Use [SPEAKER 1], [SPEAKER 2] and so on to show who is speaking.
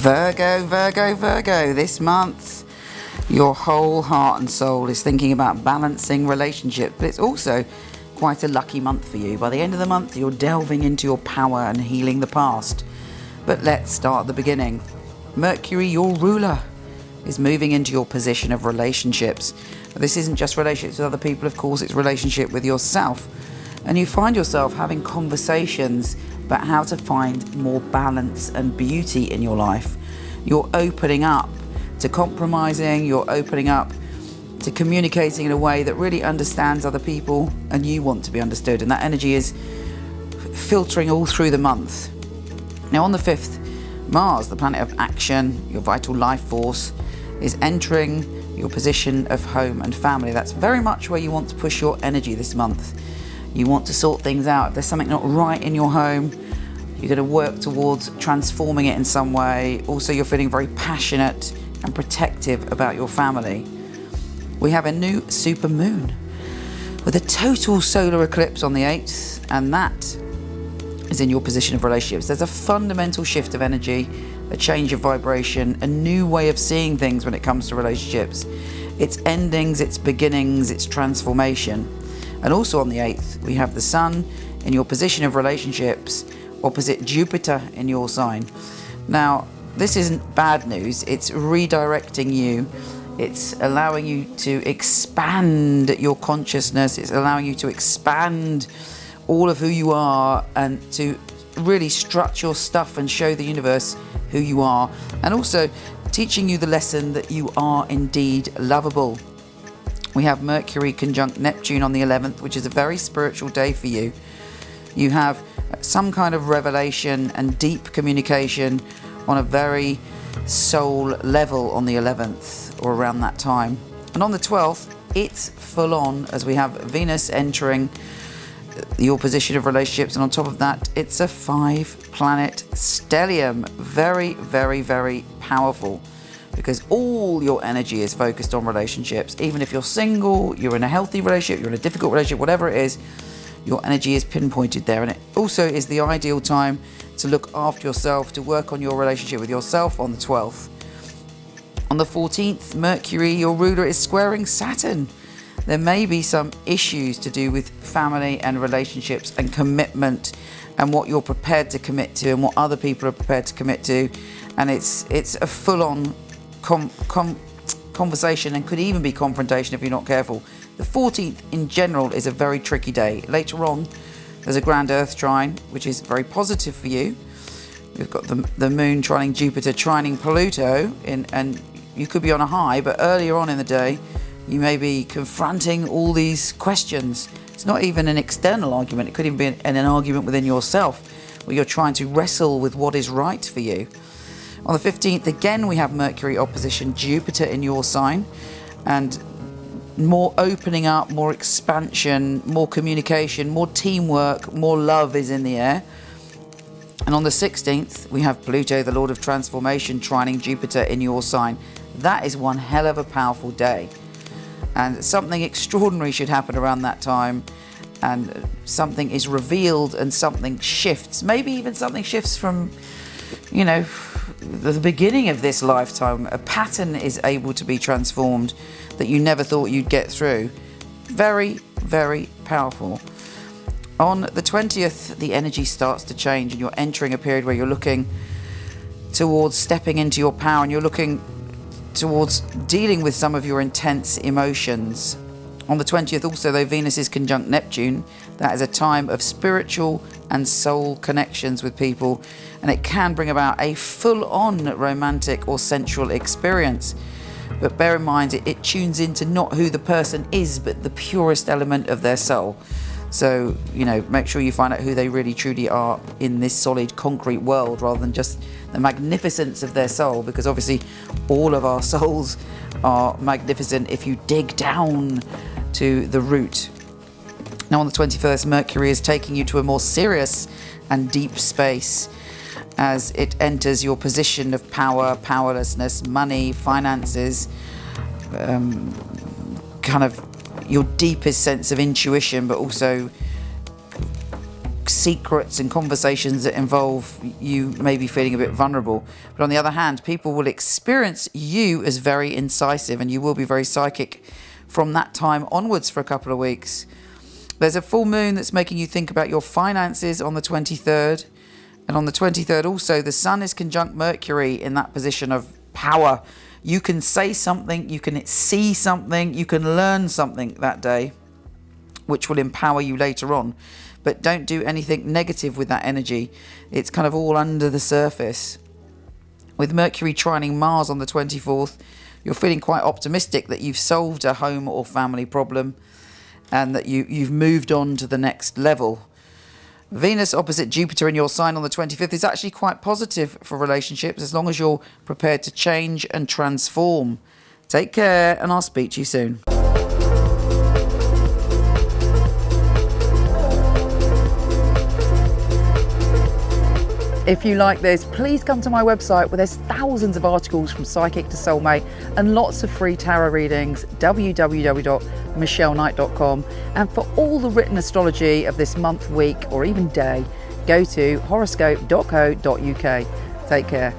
[SPEAKER 1] Virgo, Virgo, Virgo. This month, your whole heart and soul is thinking about balancing relationships, but it's also quite a lucky month for you. By the end of the month, you're delving into your power and healing the past. But let's start at the beginning. Mercury, your ruler, is moving into your position of relationships. This isn't just relationships with other people, of course, it's relationship with yourself. And you find yourself having conversations about how to find more balance and beauty in your life. You're opening up to compromising, you're opening up to communicating in a way that really understands other people and you want to be understood. And that energy is filtering all through the month. Now on the 5th, Mars, the planet of action, your vital life force, is entering your position of home and family. That's very much where you want to push your energy this month. You want to sort things out. If there's something not right in your home, you're going to work towards transforming it in some way. Also, you're feeling very passionate and protective about your family. We have a new super moon with a total solar eclipse on the 8th, and that is in your position of relationships. There's a fundamental shift of energy, a change of vibration, a new way of seeing things when it comes to relationships. It's endings, it's beginnings, it's transformation. And also on the 8th, we have the Sun in your position of relationships opposite Jupiter in your sign. Now, this isn't bad news. It's redirecting you. It's allowing you to expand your consciousness. It's allowing you to expand all of who you are and to really strut your stuff and show the universe who you are. And also teaching you the lesson that you are indeed lovable. We have Mercury conjunct Neptune on the 11th, which is a very spiritual day for you. You have some kind of revelation and deep communication on a very soul level on the 11th or around that time. And on the 12th, it's full on as we have Venus entering your position of relationships. And on top of that, it's a 5-planet stellium. Very, very, very powerful, because all your energy is focused on relationships. Even if you're single, you're in a healthy relationship, you're in a difficult relationship, whatever it is, your energy is pinpointed there. And it also is the ideal time to look after yourself, to work on your relationship with yourself on the 12th. On the 14th, Mercury, your ruler, is squaring Saturn. There may be some issues to do with family and relationships and commitment and what you're prepared to commit to and what other people are prepared to commit to. And it's a full-on conversation and could even be confrontation if you're not careful. The 14th in general is a very tricky day. Later on, there's a grand Earth trine, which is very positive for you. We've got the moon trining Jupiter, trining Pluto, and you could be on a high, but earlier on in the day, you may be confronting all these questions. It's not even an external argument. It could even be an argument within yourself where you're trying to wrestle with what is right for you. On the 15th, again, we have Mercury opposition Jupiter in your sign, and more opening up, more expansion, more communication, more teamwork, more love is in the air. And on the 16th, we have Pluto, the Lord of Transformation, trining Jupiter in your sign. That is one hell of a powerful day. And something extraordinary should happen around that time. And something is revealed and something shifts. Maybe even something shifts from, the beginning of this lifetime. A pattern is able to be transformed that you never thought you'd get through. Very, very powerful. On the 20th, the energy starts to change and you're entering a period where you're looking towards stepping into your power and you're looking towards dealing with some of your intense emotions. On the 20th also, though, Venus is conjunct Neptune. That is a time of spiritual and soul connections with people, and it can bring about a full-on romantic or sensual experience. But bear in mind, it tunes into not who the person is, but the purest element of their soul. So, make sure you find out who they really truly are in this solid concrete world, rather than just the magnificence of their soul, because obviously all of our souls are magnificent if you dig down to the root. Now on the 21st, Mercury is taking you to a more serious and deep space as it enters your position of power, powerlessness, money, finances, kind of your deepest sense of intuition, but also secrets and conversations that involve you maybe feeling a bit vulnerable. But on the other hand, people will experience you as very incisive, and you will be very psychic from that time onwards for a couple of weeks. There's a full moon that's making you think about your finances on the 23rd. And on the 23rd also, the sun is conjunct Mercury in that position of power. You can say something, you can see something, you can learn something that day, which will empower you later on. But don't do anything negative with that energy. It's kind of all under the surface. With Mercury trining Mars on the 24th, you're feeling quite optimistic that you've solved a home or family problem and that you've moved on to the next level. Venus opposite Jupiter in your sign on the 25th is actually quite positive for relationships as long as you're prepared to change and transform. Take care, and I'll speak to you soon. If you like this, please come to my website where there's thousands of articles from psychic to soulmate and lots of free tarot readings, www.michelleknight.com. And for all the written astrology of this month, week, or even day, go to horoscope.co.uk. Take care.